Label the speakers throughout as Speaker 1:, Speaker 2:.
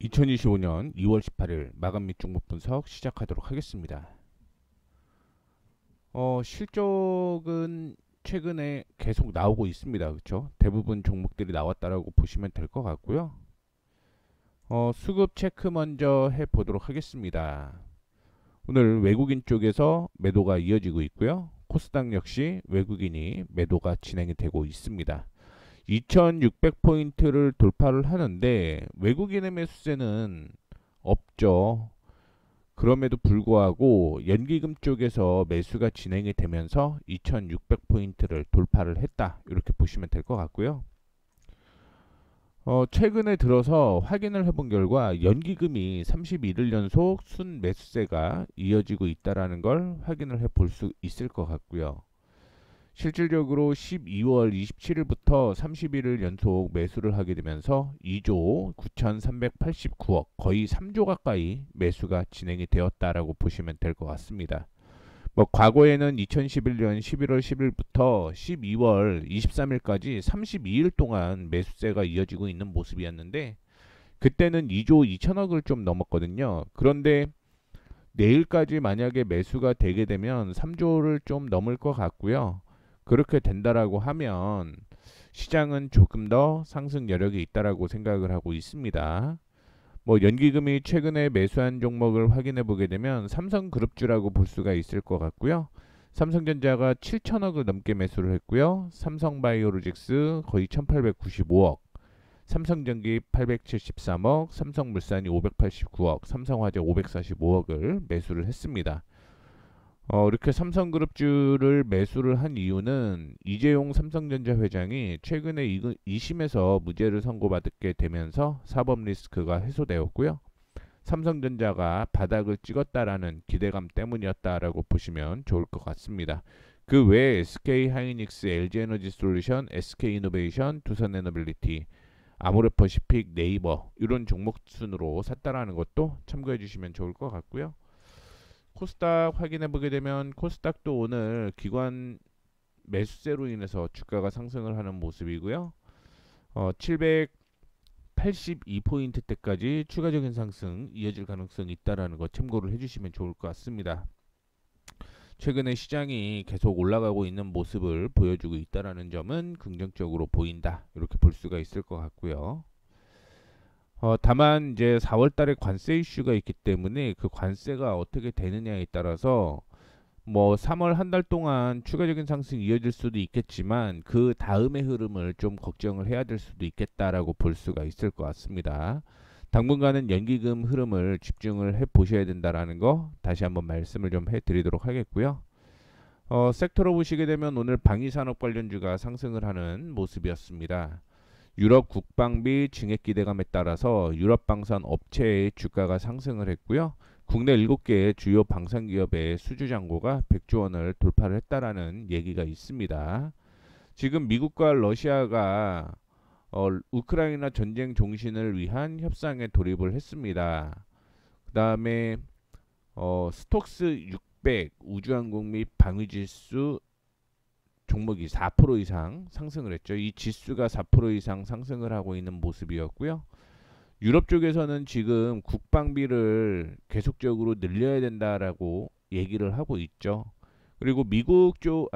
Speaker 1: 2025년 2월 18일 마감 및 종목 분석 시작하도록 하겠습니다. 실적은 최근에 계속 나오고 있습니다. 그렇죠? 대부분 종목들이 나왔다라고 보시면 될 것 같고요. 수급 체크 먼저 해보도록 하겠습니다. 오늘 외국인 쪽에서 매도가 이어지고 있고요. 코스닥 역시 외국인이 매도가 진행이 되고 있습니다. 2600포인트를 돌파를 하는데 외국인의 매수세는 없죠. 그럼에도 불구하고 연기금 쪽에서 매수가 진행이 되면서 2600포인트를 돌파를 했다. 이렇게 보시면 될 것 같고요. 최근에 들어서 확인을 해본 결과 연기금이 31일 연속 순 매수세가 이어지고 있다는 걸 확인을 해볼 수 있을 것 같고요. 실질적으로 12월 27일부터 31일 연속 매수를 하게 되면서 2조 9,389억, 거의 3조 가까이 매수가 진행이 되었다라고 보시면 될 것 같습니다. 과거에는 2011년 11월 10일부터 12월 23일까지 32일 동안 매수세가 이어지고 있는 모습이었는데 그때는 2조 2천억을 좀 넘었거든요. 그런데 내일까지 만약에 매수가 되게 되면 3조를 좀 넘을 것 같고요. 그렇게 된다라고 하면 시장은 조금 더 상승 여력이 있다라고 생각을 하고 있습니다. 연기금이 최근에 매수한 종목을 확인해 보게 되면 삼성그룹주라고 볼 수가 있을 것 같고요. 삼성전자가 7천억을 넘게 매수를 했고요. 삼성바이오로직스 거의 1895억, 삼성전기 873억, 삼성물산이 589억, 삼성화재 545억을 매수를 했습니다. 이렇게 삼성그룹주를 매수를 한 이유는 이재용 삼성전자 회장이 최근에 2심에서 무죄를 선고받게 되면서 사법 리스크가 해소되었고요. 삼성전자가 바닥을 찍었다라는 기대감 때문이었다라고 보시면 좋을 것 같습니다. 그 외에 SK하이닉스, LG에너지솔루션, SK이노베이션, 두산에너빌리티, 아모레퍼시픽, 네이버 이런 종목 순으로 샀다라는 것도 참고해 주시면 좋을 것 같고요. 코스닥 확인해 보게 되면 코스닥도 오늘 기관 매수세로 인해서 주가가 상승을 하는 모습이고요. 782포인트대까지 추가적인 상승 이어질 가능성이 있다라는 거 참고를 해주시면 좋을 것 같습니다. 최근에 시장이 계속 올라가고 있는 모습을 보여주고 있다라는 점은 긍정적으로 보인다. 이렇게 볼 수가 있을 것 같고요. 다만 이제 4월 달에 관세 이슈가 있기 때문에 그 관세가 어떻게 되느냐에 따라서 3월 한 달 동안 추가적인 상승이 이어질 수도 있겠지만 그 다음의 흐름을 좀 걱정을 해야 될 수도 있겠다라고 볼 수가 있을 것 같습니다. 당분간은 연기금 흐름을 집중을 해 보셔야 된다라는 거 다시 한번 말씀을 좀 해드리도록 하겠고요. 섹터로 보시게 되면 오늘 방위산업 관련주가 상승을 하는 모습이었습니다. 유럽 국방비 증액 기대감에 따라서 유럽 방산 업체의 주가가 상승을 했고요. 국내 7개의 주요 방산 기업의 수주 잔고가 100조 원을 돌파를 했다라는 얘기가 있습니다. 지금 미국과 러시아가 우크라이나 전쟁 종신을 위한 협상에 돌입을 했습니다. 그 다음에 스톡스 600 우주항공 및 방위지수 종목이 4% 이상 상승을 했죠. 이 지수가 4% 이상 상승을 하고 있는 모습이었고요. 유럽 쪽에서는 지금 국방비를 계속적으로 늘려야 된다라고 얘기를 하고 있죠. 그리고 미국 쪽,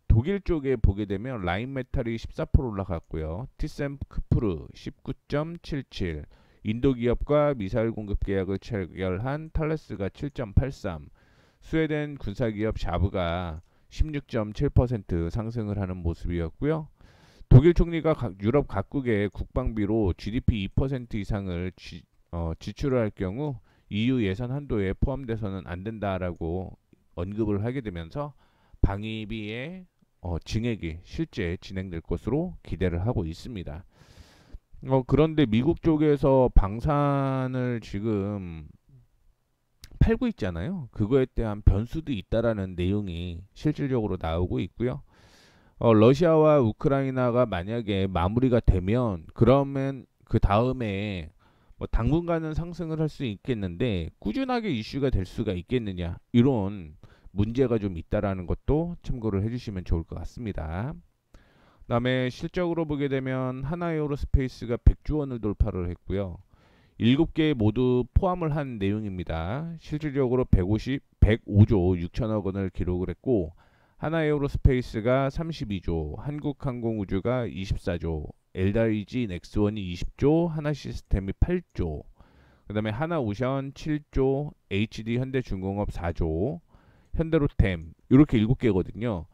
Speaker 1: 독일 쪽에 보게 되면 라인메탈이 14% 올라갔고요. 티센크프르 19.77, 인도 기업과 미사일 공급 계약을 체결한 탈레스가 7.83, 스웨덴 군사기업 샤브가 16.7% 상승을 하는 모습이었고요. 독일 총리가 유럽 각국의 국방비로 GDP 2% 이상을 지출을 할 경우 EU 예산 한도에 포함돼서는 안 된다라고 언급을 하게 되면서 방위비의 증액이 실제 진행될 것으로 기대를 하고 있습니다. 그런데 미국 쪽에서 방산을 지금 팔고 있잖아요. 그거에 대한 변수도 있다라는 내용이 실질적으로 나오고 있고요. 러시아와 우크라이나가 만약에 마무리가 되면 그러면 그 다음에 당분간은 상승을 할 수 있겠는데 꾸준하게 이슈가 될 수가 있겠느냐 이런 문제가 좀 있다라는 것도 참고를 해주시면 좋을 것 같습니다. 그다음에 실적으로 보게 되면 하나에어로스페이스가 100조 원을 돌파를 했고요. 7개 모두 포함을 한 내용입니다. 실질적으로 105조 6천억 원을 기록을 했고 하나에어로스페이스가 32조, 한국항공우주가 24조, LIG 넥스원이 20조, 하나시스템이 8조, 그 다음에 하나오션 7조, HD 현대중공업 4조, 현대로템 이렇게 7개거든요.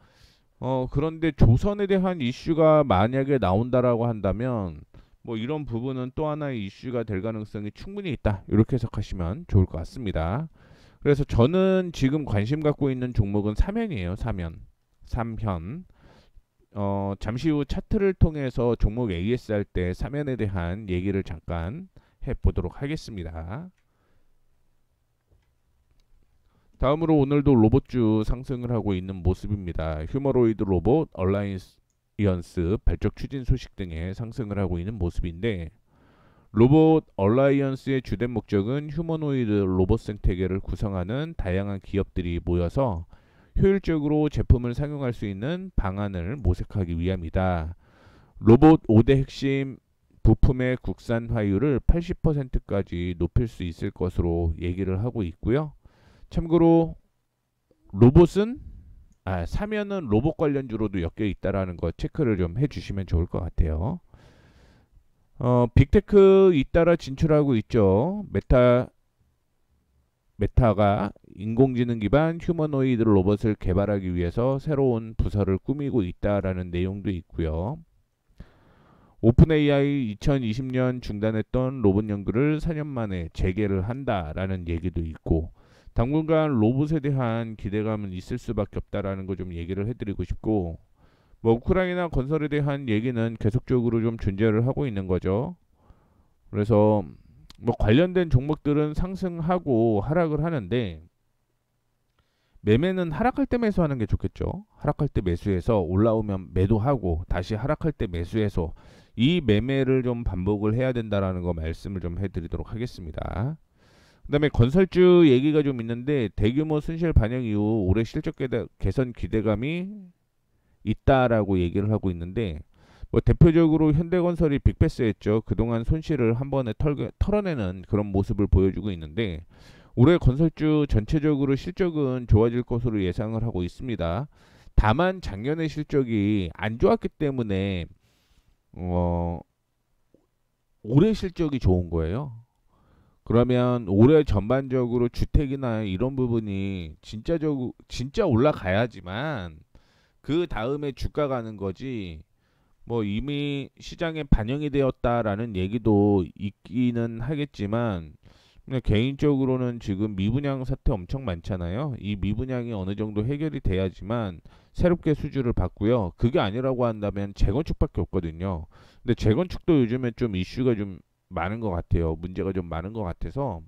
Speaker 1: 그런데 조선에 대한 이슈가 만약에 나온다라고 한다면 뭐 이런 부분은 또 하나의 이슈가 될 가능성이 충분히 있다. 이렇게 해석하시면 좋을 것 같습니다. 그래서 저는 지금 관심 갖고 있는 종목은 삼현이에요. 삼현. 잠시 후 차트를 통해서 종목 AS 할 때 삼현에 대한 얘기를 잠깐 해보도록 하겠습니다. 다음으로 오늘도 로봇주 상승을 하고 있는 모습입니다. 휴머로이드 로봇, 얼라이언스 발적 추진 소식 등의 상승을 하고 있는 모습인데 로봇 얼라이언스의 주된 목적은 휴머노이드 로봇 생태계를 구성하는 다양한 기업들이 모여서 효율적으로 제품을 상용할 수 있는 방안을 모색하기 위함이다. 로봇 5대 핵심 부품의 국산화율을 80%까지 높일 수 있을 것으로 얘기를 하고 있고요. 참고로 삼현은 로봇 관련주로도 엮여 있다라는 거 체크를 좀 해주시면 좋을 것 같아요. 빅테크 잇따라 진출하고 있죠. 메타가 인공지능 기반 휴머노이드 로봇을 개발하기 위해서 새로운 부서를 꾸미고 있다라는 내용도 있고요. 오픈 AI 2020년 중단했던 로봇 연구를 4년 만에 재개를 한다라는 얘기도 있고 당분간 로봇에 대한 기대감은 있을 수밖에 없다라는 거 좀 얘기를 해드리고 싶고 뭐 우크라이나 건설에 대한 얘기는 계속적으로 좀 존재를 하고 있는 거죠. 그래서 뭐 관련된 종목들은 상승하고 하락을 하는데 매매는 하락할 때 매수하는 게 좋겠죠. 하락할 때 매수해서 올라오면 매도하고 다시 하락할 때 매수해서 이 매매를 좀 반복을 해야 된다라는 거 말씀을 좀 해드리도록 하겠습니다. 그 다음에 건설주 얘기가 좀 있는데 대규모 순실 반영 이후 올해 실적 개선 기대감이 있다라고 얘기를 하고 있는데 뭐 대표적으로 현대건설이 빅패스했죠. 그동안 손실을 한 번에 털어내는 그런 모습을 보여주고 있는데 올해 건설주 전체적으로 실적은 좋아질 것으로 예상을 하고 있습니다. 다만 작년의 실적이 안 좋았기 때문에 올해 실적이 좋은 거예요. 그러면 올해 전반적으로 주택이나 이런 부분이 진짜 올라가야지만 그 다음에 주가 가는 거지 뭐 이미 시장에 반영이 되었다라는 얘기도 있기는 하겠지만 그냥 개인적으로는 지금 미분양 사태 엄청 많잖아요. 이 미분양이 어느 정도 해결이 돼야지만 새롭게 수주를 받고요. 그게 아니라고 한다면 재건축밖에 없거든요. 근데 재건축도 요즘에 좀 이슈가 좀 많은 것 같아요. 문제가 좀 많은 것 같아서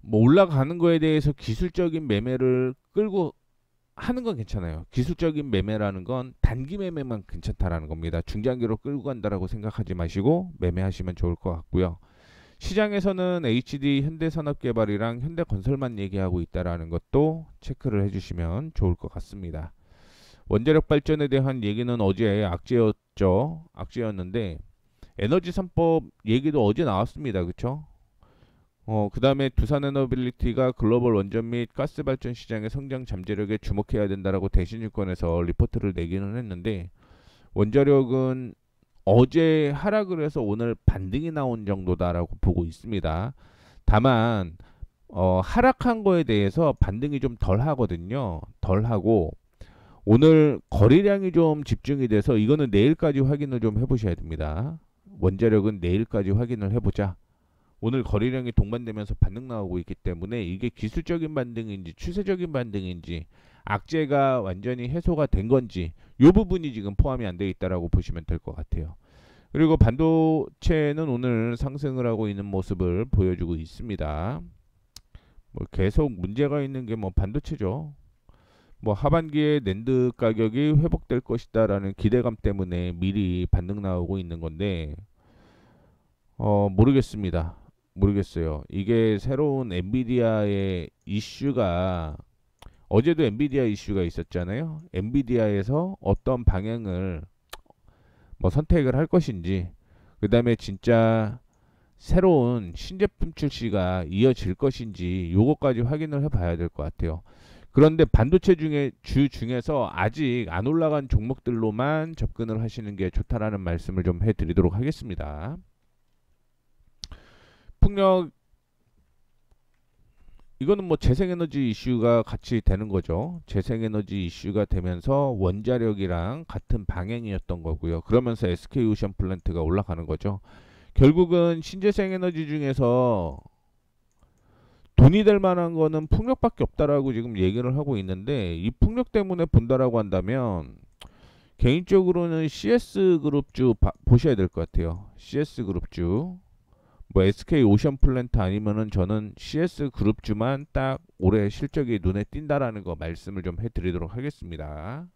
Speaker 1: 뭐 올라가는 거에 대해서 기술적인 매매를 끌고 하는 건 괜찮아요. 기술적인 매매라는 건 단기 매매만 괜찮다라는 겁니다. 중장기로 끌고 간다라고 생각하지 마시고 매매하시면 좋을 것 같고요. 시장에서는 HD 현대산업개발이랑 현대건설만 얘기하고 있다라는 것도 체크를 해주시면 좋을 것 같습니다. 원자력 발전에 대한 얘기는 어제 악재였는데 에너지 3법 얘기도 어제 나왔습니다. 그쵸? 그 다음에 두산에너빌리티가 글로벌 원전 및 가스 발전 시장의 성장 잠재력에 주목해야 된다라고 대신증권에서 리포트를 내기는 했는데 원자력은 어제 하락을 해서 오늘 반등이 나온 정도다라고 보고 있습니다. 다만 하락한 거에 대해서 반등이 좀 덜 하거든요. 덜 하고 오늘 거래량이 좀 집중이 돼서 이거는 내일까지 확인을 좀 해보셔야 됩니다. 원자력은 내일까지 확인을 해보자. 오늘 거래량이 동반되면서 반등 나오고 있기 때문에 이게 기술적인 반등인지 추세적인 반등인지 악재가 완전히 해소가 된 건지 이 부분이 지금 포함이 안 되어 있다라고 보시면 될 것 같아요. 그리고 반도체는 오늘 상승을 하고 있는 모습을 보여주고 있습니다. 뭐 계속 문제가 있는 게 뭐 반도체죠. 뭐 하반기에 낸드 가격이 회복될 것이다라는 기대감 때문에 미리 반등 나오고 있는 건데 모르겠어요. 이게 새로운 엔비디아의 이슈가 어제도 엔비디아 이슈가 있었잖아요. 엔비디아에서 어떤 방향을 뭐 선택을 할 것인지 그 다음에 진짜 새로운 신제품 출시가 이어질 것인지 요거까지 확인을 해봐야 될 것 같아요. 그런데 반도체 중에서 아직 안 올라간 종목들로만 접근을 하시는 게 좋다라는 말씀을 좀 해드리도록 하겠습니다. 풍력, 이거는 뭐 재생에너지 이슈가 같이 되는 거죠. 재생에너지 이슈가 되면서 원자력이랑 같은 방향이었던 거고요. 그러면서 SK오션 플랜트가 올라가는 거죠. 결국은 신재생에너지 중에서 돈이 될 만한 거는 풍력밖에 없다라고 지금 얘기를 하고 있는데, 이 풍력 때문에 본다라고 한다면 개인적으로는 CS그룹주 보셔야 될 것 같아요. CS그룹주 뭐 SK오션 플랜트 아니면은 저는 CS그룹주만 딱 올해 실적이 눈에 띈다라는 거 말씀을 좀 해드리도록 하겠습니다.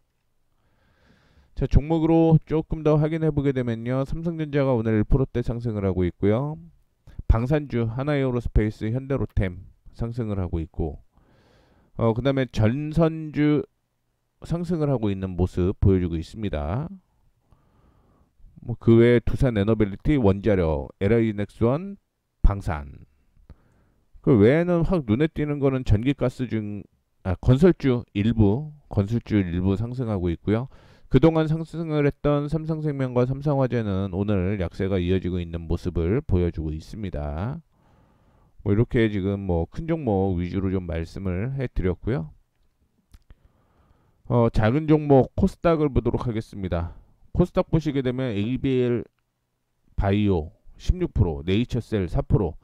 Speaker 1: 자, 종목으로 조금 더 확인해 보게 되면요, 삼성전자가 오늘 1%대 상승을 하고 있고요. 방산주 하나에어로스페이스, 현대로템 상승을 하고 있고, 그 다음에 전선주 상승을 하고 있는 모습 보여주고 있습니다. 뭐 그 외에 두산 에너빌리티, 원자력, LG 넥스원, 방산. 그 외에는 확 눈에 띄는 거는 전기가스 건설주 일부 상승하고 있고요. 그동안 상승을 했던 삼성생명과 삼성화재는 오늘 약세가 이어지고 있는 모습을 보여주고 있습니다. 뭐 이렇게 지금 뭐 큰 종목 위주로 좀 말씀을 해드렸고요. 작은 종목 코스닥을 보도록 하겠습니다. 코스닥 보시게 되면 ABL 바이오 16%, 네이처셀 4%.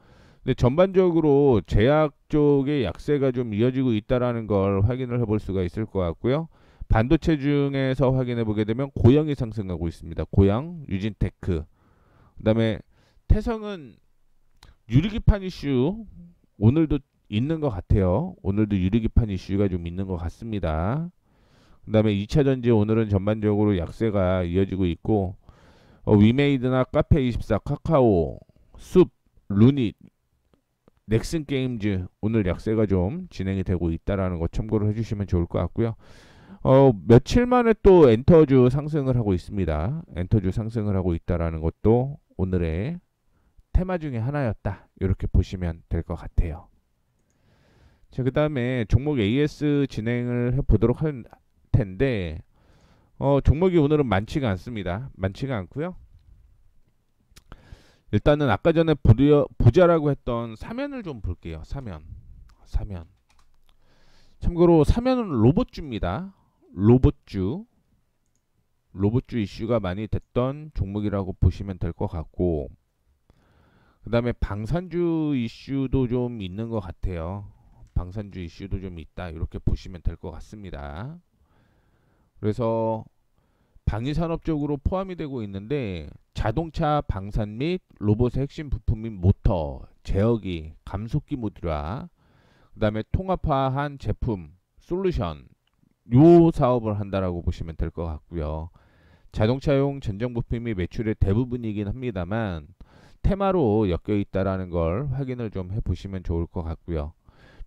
Speaker 1: 근데 전반적으로 제약 쪽의 약세가 좀 이어지고 있다라는 걸 확인을 해볼 수가 있을 것 같고요. 반도체 중에서 확인해 보게 되면 고영이 상승하고 있습니다. 고영, 유진테크. 그다음에 태성은 유리기판 이슈 오늘도 있는 것 같아요. 오늘도 유리기판 이슈가 좀 있는 것 같습니다. 그 다음에 2차전지 오늘은 전반적으로 약세가 이어지고 있고, 위메이드나 카페24, 카카오, 숲, 루닛, 넥슨게임즈 오늘 약세가 좀 진행이 되고 있다라는 거 참고를 해주시면 좋을 것 같고요. 며칠 만에 또 엔터주 상승을 하고 있습니다. 엔터주 상승을 하고 있다라는 것도 오늘의 테마 중에 하나였다, 이렇게 보시면 될 것 같아요. 자, 그 다음에 종목 AS 진행을 해보도록 할 텐데, 종목이 오늘은 많지가 않습니다. 많지가 않고요. 일단은 아까 전에 보자라고 했던 사면을 좀 볼게요. 사면. 참고로 사면은 로봇주입니다. 로봇주 이슈가 많이 됐던 종목이라고 보시면 될 것 같고, 그 다음에 방산주 이슈도 좀 있는 것 같아요. 방산주 이슈도 좀 있다, 이렇게 보시면 될 것 같습니다. 그래서 방위산업 쪽으로 포함이 되고 있는데, 자동차 방산 및 로봇의 핵심 부품인 모터, 제어기, 감속기 모듈화, 그 다음에 통합화한 제품, 솔루션, 요 사업을 한다라고 보시면 될 것 같고요. 자동차용 전장 부품이 매출의 대부분이긴 합니다만 테마로 엮여 있다라는 걸 확인을 좀 해보시면 좋을 것 같고요.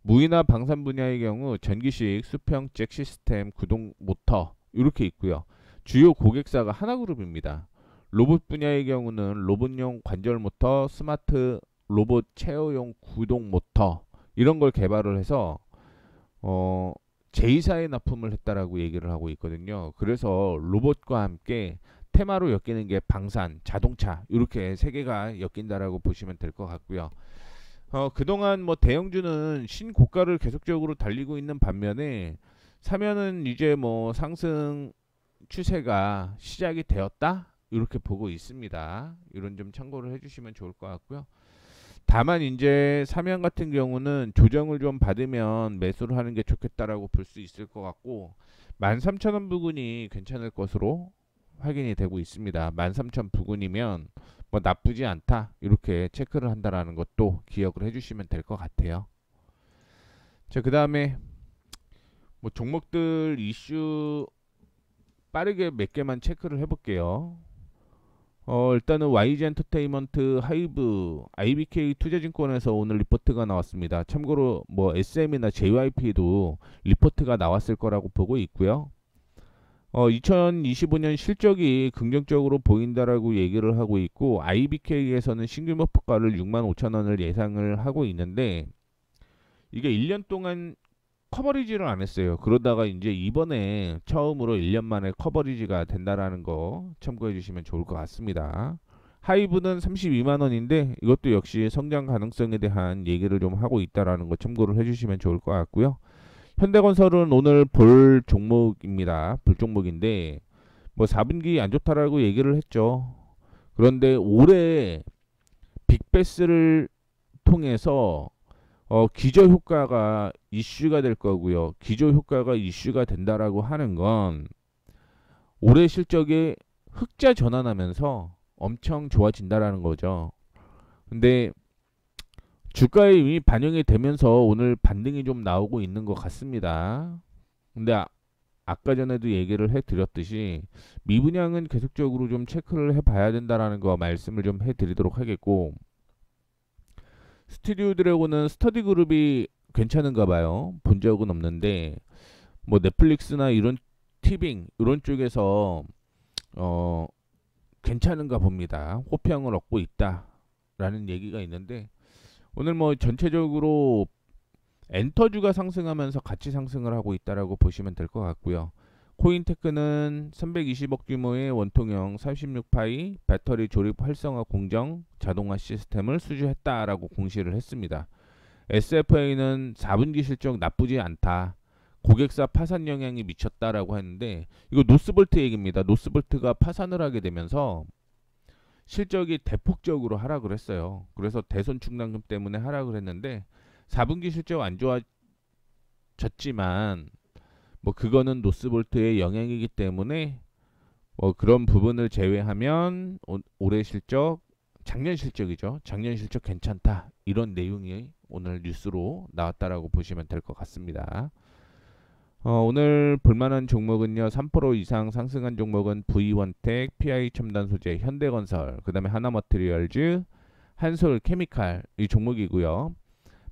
Speaker 1: 무이나 방산 분야의 경우 전기식 수평 잭 시스템, 구동 모터 이렇게 있고요. 주요 고객사가 하나그룹입니다. 로봇 분야의 경우는 로봇용 관절 모터, 스마트 로봇 체어용 구동 모터 이런 걸 개발을 해서 제2사에 납품을 했다라고 얘기를 하고 있거든요. 그래서 로봇과 함께 테마로 엮이는 게 방산, 자동차 이렇게 세 개가 엮인다라고 보시면 될 것 같고요. 그동안 뭐 대형주는 신고가를 계속적으로 달리고 있는 반면에 사면은 이제 뭐 상승 추세가 시작이 되었다, 이렇게 보고 있습니다. 이런 좀 참고를 해주시면 좋을 것 같고요. 다만 이제 사면 같은 경우는 조정을 좀 받으면 매수를 하는 게 좋겠다라고 볼 수 있을 것 같고, 13,000원 부근이 괜찮을 것으로 확인이 되고 있습니다. 13,000 부근이면 뭐 나쁘지 않다, 이렇게 체크를 한다라는 것도 기억을 해주시면 될 것 같아요. 자, 그 다음에 뭐 종목들 이슈 빠르게 몇 개만 체크를 해볼게요. 일단은 YG 엔터테인먼트, 하이브, IBK 투자증권에서 오늘 리포트가 나왔습니다. 참고로 뭐 SM이나 JYP도 리포트가 나왔을 거라고 보고 있고요. 2025년 실적이 긍정적으로 보인다라고 얘기를 하고 있고 IBK에서는 신규 목표가를 6만 5천 원을 예상을 하고 있는데 이게 1년 동안 커버리지를 안 했어요. 그러다가 이제 이번에 처음으로 1년 만에 커버리지가 된다라는 거 참고해 주시면 좋을 것 같습니다. 하이브는 32만 원인데 이것도 역시 성장 가능성에 대한 얘기를 좀 하고 있다라는 거 참고를 해 주시면 좋을 것 같고요. 현대건설은 오늘 볼 종목입니다. 볼 종목인데 뭐 4분기 안 좋다라고 얘기를 했죠. 그런데 올해 빅베스를 통해서 기저 효과가 이슈가 될 거고요. 기저 효과가 이슈가 된다라고 하는 건 올해 실적에 흑자 전환하면서 엄청 좋아진다라는 거죠. 근데 주가에 이미 반영이 되면서 오늘 반등이 좀 나오고 있는 것 같습니다. 근데 아까 전에도 얘기를 해드렸듯이 미분양은 계속적으로 좀 체크를 해봐야 된다라는 거 말씀을 좀 해드리도록 하겠고 스튜디오 드래곤은 스터디 그룹이 괜찮은가 봐요. 본 적은 없는데 뭐 넷플릭스나 이런 티빙 이런 쪽에서 괜찮은가 봅니다. 호평을 얻고 있다라는 얘기가 있는데 오늘 뭐 전체적으로 엔터주가 상승하면서 같이 상승을 하고 있다라고 보시면 될 것 같고요. 코인테크는 320억 규모의 원통형 36파이 배터리 조립 활성화 공정 자동화 시스템을 수주했다라고 공시를 했습니다. SFA는 4분기 실적 나쁘지 않다. 고객사 파산 영향이 미쳤다라고 했는데 이거 노스볼트 얘기입니다. 노스볼트가 파산을 하게 되면서 실적이 대폭적으로 하락을 했어요. 그래서 대손 충당금 때문에 하락을 했는데 4분기 실적 안 좋아졌지만 뭐 그거는 노스볼트의 영향이기 때문에 뭐 그런 부분을 제외하면 올해 실적 작년 실적이죠. 작년 실적 괜찮다. 이런 내용이 오늘 뉴스로 나왔다라고 보시면 될 것 같습니다. 오늘 볼만한 종목은요. 3% 이상 상승한 종목은 V원텍, PI첨단소재, 현대건설, 그 다음에 하나머티리얼즈, 한솔케미칼 이 종목이고요.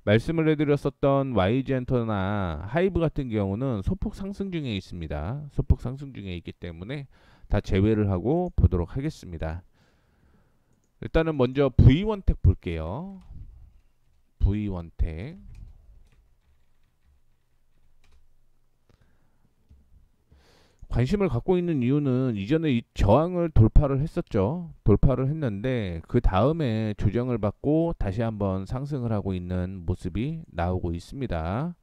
Speaker 1: 말씀을 해드렸었던 YG엔터나 하이브 같은 경우는 소폭 상승 중에 있습니다. 소폭 상승 중에 있기 때문에 다 제외를 하고 보도록 하겠습니다. 일단은 먼저 V원텍 볼게요. V원텍 관심을 갖고 있는 이유는 이전에 이 저항을 돌파를 했었죠. 돌파를 했는데 그 다음에 조정을 받고 다시 한번 상승을 하고 있는 모습이 나오고 있습니다.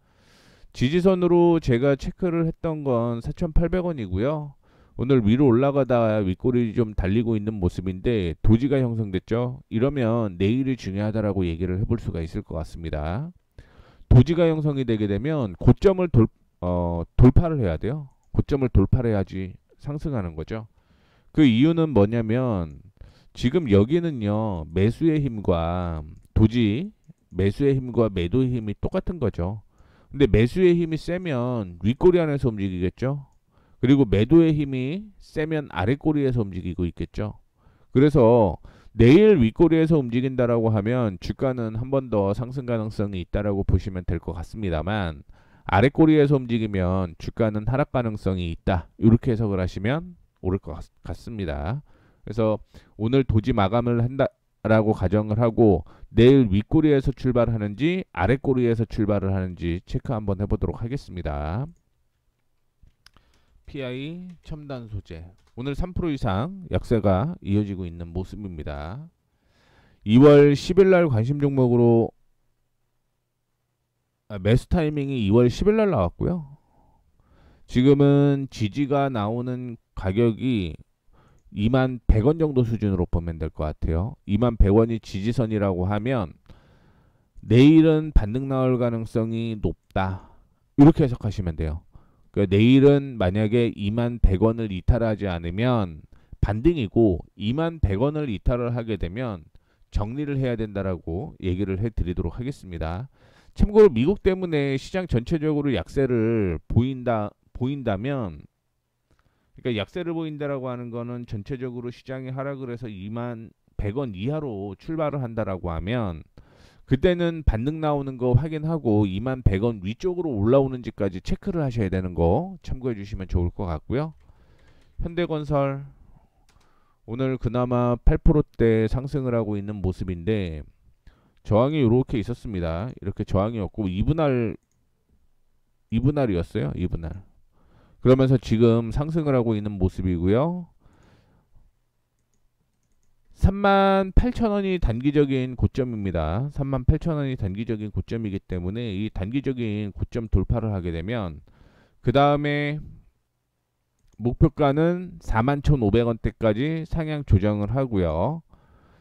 Speaker 1: 지지선으로 제가 체크를 했던 건 4,800원이고요. 오늘 위로 올라가다 윗꼬리 좀 달리고 있는 모습인데 도지가 형성됐죠. 이러면 내일이 중요하다라고 얘기를 해볼 수가 있을 것 같습니다. 도지가 형성이 되게 되면 고점을 돌파를 해야 돼요. 고점을 돌파해야지 상승하는 거죠. 그 이유는 뭐냐면 지금 여기는요 매수의 힘과 도지 매수의 힘과 매도의 힘이 똑같은 거죠. 근데 매수의 힘이 세면 윗꼬리 안에서 움직이겠죠. 그리고 매도의 힘이 세면 아랫꼬리에서 움직이고 있겠죠. 그래서 내일 윗꼬리에서 움직인다라고 하면 주가는 한 번 더 상승 가능성이 있다라고 보시면 될 것 같습니다만 아랫꼬리에서 움직이면 주가는 하락 가능성이 있다. 이렇게 해석을 하시면 옳을 것 같습니다. 그래서 오늘 도지 마감을 한다라고 가정을 하고 내일 윗꼬리에서 출발하는지 아랫꼬리에서 출발을 하는지 체크 한번 해보도록 하겠습니다. PI 첨단 소재 오늘 3% 이상 약세가 이어지고 있는 모습입니다. 2월 10일 날 관심 종목으로 매수 타이밍이 2월 10일 날 나왔고요. 지금은 지지가 나오는 가격이 2만 100원 정도 수준으로 보면 될 것 같아요. 2만 100원이 지지선이라고 하면 내일은 반등 나올 가능성이 높다. 이렇게 해석하시면 돼요. 그러니까 내일은 만약에 2만 100원을 이탈하지 않으면 반등이고 2만 100원을 이탈을 하게 되면 정리를 해야 된다라고 얘기를 해드리도록 하겠습니다. 참고로 미국 때문에 시장 전체적으로 약세를 보인다면 그러니까 약세를 보인다라고 하는 거는 전체적으로 시장이 하락을 해서 2만 100원 이하로 출발을 한다라고 하면 그때는 반등 나오는 거 확인하고 2만 100원 위쪽으로 올라오는지까지 체크를 하셔야 되는 거 참고해 주시면 좋을 것 같고요. 현대건설 오늘 그나마 8%대 상승을 하고 있는 모습인데 저항이 이렇게 있었습니다. 이렇게 저항이었고 2분할이었어요. 2분할. 그러면서 지금 상승을 하고 있는 모습이고요. 38,000원이 단기적인 고점입니다. 38,000원이 단기적인 고점이기 때문에 이 단기적인 고점 돌파를 하게 되면 그 다음에 목표가는 41,500원대까지 상향 조정을 하고요.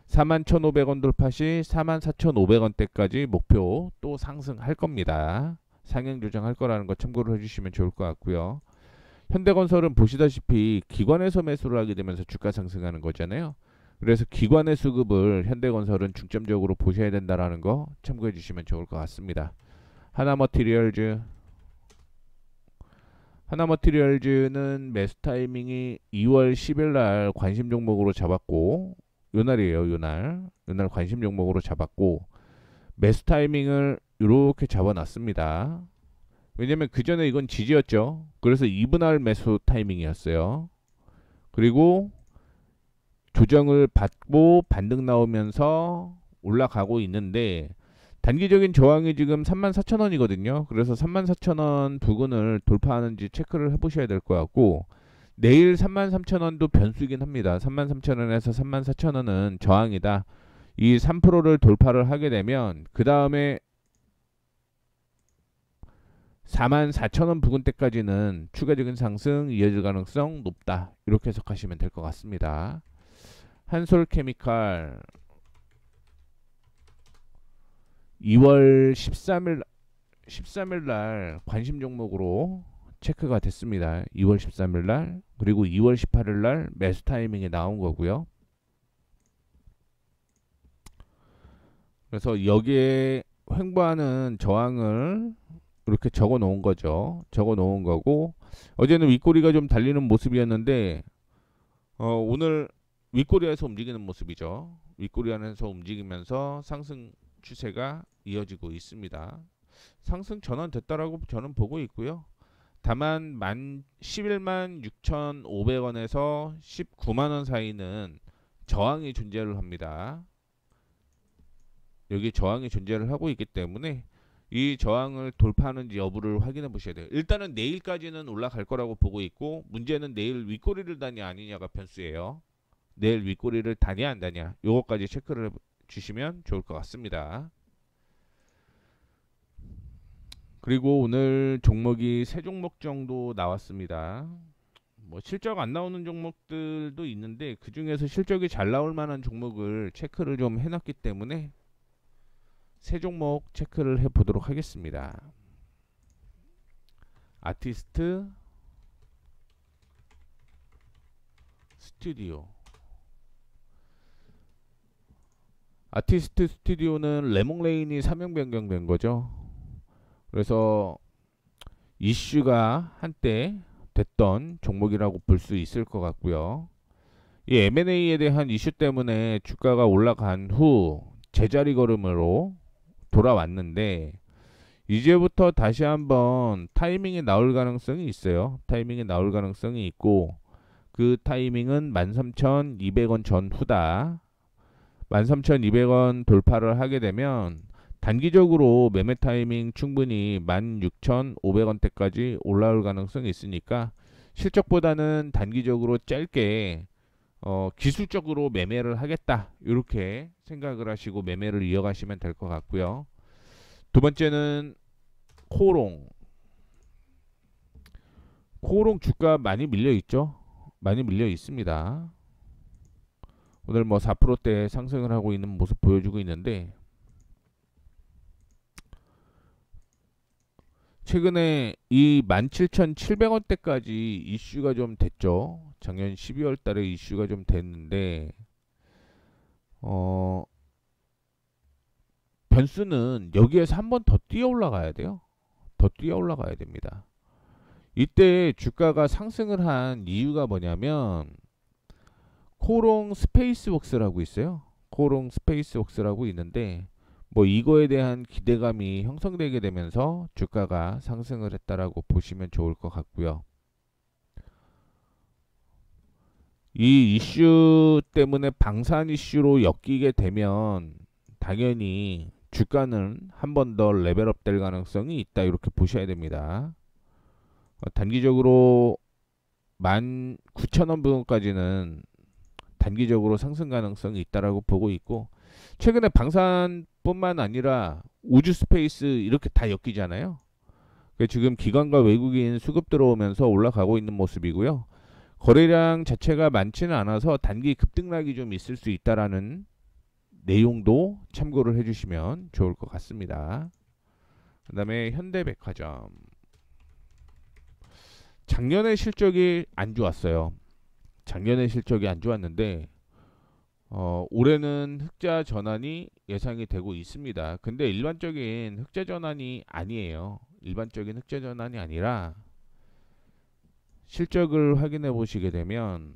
Speaker 1: 41,500원 돌파 시 44,500원대까지 목표 또 상승할 겁니다. 상향 조정할 거라는 거 참고를 해주시면 좋을 것 같고요. 현대건설은 보시다시피 기관에서 매수를 하게 되면서 주가 상승하는 거잖아요. 그래서 기관의 수급을 현대건설은 중점적으로 보셔야 된다라는 거 참고해 주시면 좋을 것 같습니다. 하나머티리얼즈는 매수 타이밍이 2월 10일 날 관심 종목으로 잡았고 요날이에요. 요날 관심 종목으로 잡았고 매수 타이밍을 이렇게 잡아놨습니다. 왜냐면 그 전에 이건 지지였죠. 그래서 2분할 매수 타이밍이었어요. 그리고 조정을 받고 반등 나오면서 올라가고 있는데 단기적인 저항이 지금 34,000원이거든요. 그래서 34,000원 부근을 돌파하는지 체크를 해보셔야 될 것 같고 내일 33,000원도 변수이긴 합니다. 33,000원에서 34,000원은 저항이다. 이 3%를 돌파를 하게 되면 그 다음에 44,000원 부근 때까지는 추가적인 상승 이어질 가능성 높다. 이렇게 해석하시면 될 것 같습니다. 한솔케미칼 2월 13일 날 관심 종목으로 체크가 됐습니다. 2월 13일 날 그리고 2월 18일 날 매수 타이밍에 나온 거고요. 그래서 여기에 횡보하는 저항을 이렇게 적어 놓은 거죠. 적어 놓은 거고 어제는 윗꼬리가 좀 달리는 모습이었는데 오늘 윗꼬리에서 움직이는 모습이죠. 윗꼬리 안에서 움직이면서 상승 추세가 이어지고 있습니다. 상승 전환됐다라고 저는 보고 있고요. 다만 11만 6,500원에서 19만원 사이는 저항이 존재를 합니다. 여기 저항이 존재를 하고 있기 때문에 이 저항을 돌파하는지 여부를 확인해 보셔야 돼요. 일단은 내일까지는 올라갈 거라고 보고 있고 문제는 내일 윗꼬리를 다냐 아니냐가 변수예요. 내일 윗꼬리를 다냐 안 다냐 요거까지 체크를 주시면 좋을 것 같습니다. 그리고 오늘 종목이 세 종목 정도 나왔습니다. 뭐 실적 안 나오는 종목들도 있는데 그 중에서 실적이 잘 나올 만한 종목을 체크를 좀 해놨기 때문에 세 종목 체크를 해보도록 하겠습니다. 아티스트 스튜디오. 아티스트 스튜디오는 레몽레인이 사명 변경된 거죠. 그래서 이슈가 한때 됐던 종목이라고 볼 수 있을 것 같고요. 이 M&A에 대한 이슈 때문에 주가가 올라간 후 제자리 걸음으로 돌아왔는데 이제부터 다시 한번 타이밍이 나올 가능성이 있어요. 타이밍이 나올 가능성이 있고 그 타이밍은 13,200원 전후다. 13,200원 돌파를 하게 되면 단기적으로 매매 타이밍 충분히 16,500원대까지 올라올 가능성이 있으니까 실적보다는 단기적으로 짧게 기술적으로 매매를 하겠다 이렇게 생각을 하시고 매매를 이어가시면 될 것 같고요. 두 번째는 코오롱 주가 많이 밀려 있죠. 많이 밀려 있습니다. 오늘 뭐 4%대 상승을 하고 있는 모습 보여주고 있는데 최근에 이 17,700원대까지 이슈가 좀 됐죠. 작년 12월 달에 이슈가 좀 됐는데 변수는 여기에서 한 번 더 뛰어 올라가야 돼요. 더 뛰어 올라가야 됩니다. 이때 주가가 상승을 한 이유가 뭐냐면 코오롱 스페이스웍스라고 있어요. 코오롱 스페이스웍스라고 있는데 뭐 이거에 대한 기대감이 형성되게 되면서 주가가 상승을 했다라고 보시면 좋을 것 같고요. 이 이슈 때문에 방산 이슈로 엮이게 되면 당연히 주가는 한 번 더 레벨업 될 가능성이 있다, 이렇게 보셔야 됩니다. 단기적으로 19,000원 부근까지는 단기적으로 상승 가능성이 있다라고 보고 있고, 최근에 방산뿐만 아니라 우주 스페이스 이렇게 다 엮이잖아요. 지금 기관과 외국인 수급 들어오면서 올라가고 있는 모습이고요. 거래량 자체가 많지는 않아서 단기 급등락이 좀 있을 수 있다라는 내용도 참고를 해주시면 좋을 것 같습니다. 그 다음에 현대백화점. 작년에 실적이 안 좋았어요. 작년에 실적이 안 좋았는데 올해는 흑자 전환이 예상이 되고 있습니다. 근데 일반적인 흑자 전환이 아니에요. 일반적인 흑자 전환이 아니라 실적을 확인해 보시게 되면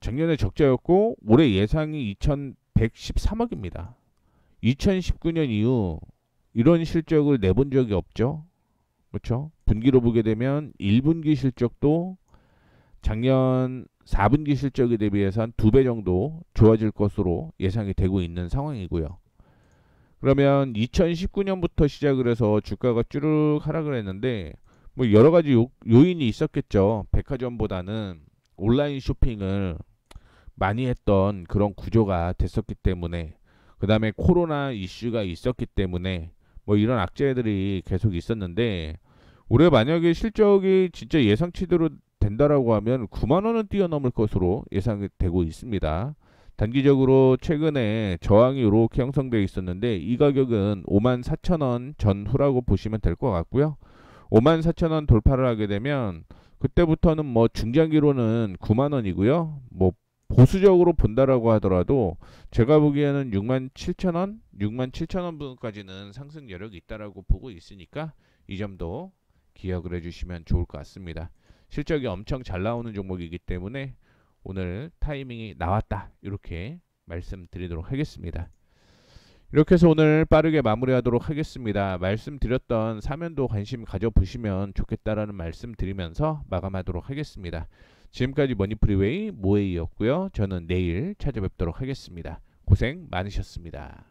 Speaker 1: 작년에 적자였고 올해 예상이 2,113억입니다. 2019년 이후 이런 실적을 내본 적이 없죠. 그렇죠? 분기로 보게 되면 1분기 실적도 작년 4분기 실적에 대비해서 한 2배 정도 좋아질 것으로 예상이 되고 있는 상황이고요. 그러면 2019년부터 시작을 해서 주가가 쭈르륵 하락을 했는데 뭐 여러 가지 요인이 있었겠죠. 백화점보다는 온라인 쇼핑을 많이 했던 그런 구조가 됐었기 때문에, 그 다음에 코로나 이슈가 있었기 때문에 뭐 이런 악재들이 계속 있었는데, 올해 만약에 실적이 진짜 예상치대로 된다라고 하면 9만 원은 뛰어넘을 것으로 예상이 되고 있습니다. 단기적으로 최근에 저항이 이렇게 형성되어 있었는데 이 가격은 54,000원 전후라고 보시면 될 것 같고요. 54,000원 돌파를 하게 되면 그때부터는 뭐 중장기로는 9만 원이고요. 뭐 보수적으로 본다라고 하더라도 제가 보기에는 67,000원, 67,000원 부분까지는 상승 여력이 있다라고 보고 있으니까 이 점도 기억을 해주시면 좋을 것 같습니다. 실적이 엄청 잘 나오는 종목이기 때문에 오늘 타이밍이 나왔다, 이렇게 말씀드리도록 하겠습니다. 이렇게 해서 오늘 빠르게 마무리하도록 하겠습니다. 말씀드렸던 사면도 관심 가져보시면 좋겠다라는 말씀 드리면서 마감하도록 하겠습니다. 지금까지 머니프리웨이 모에이였고요. 저는 내일 찾아뵙도록 하겠습니다. 고생 많으셨습니다.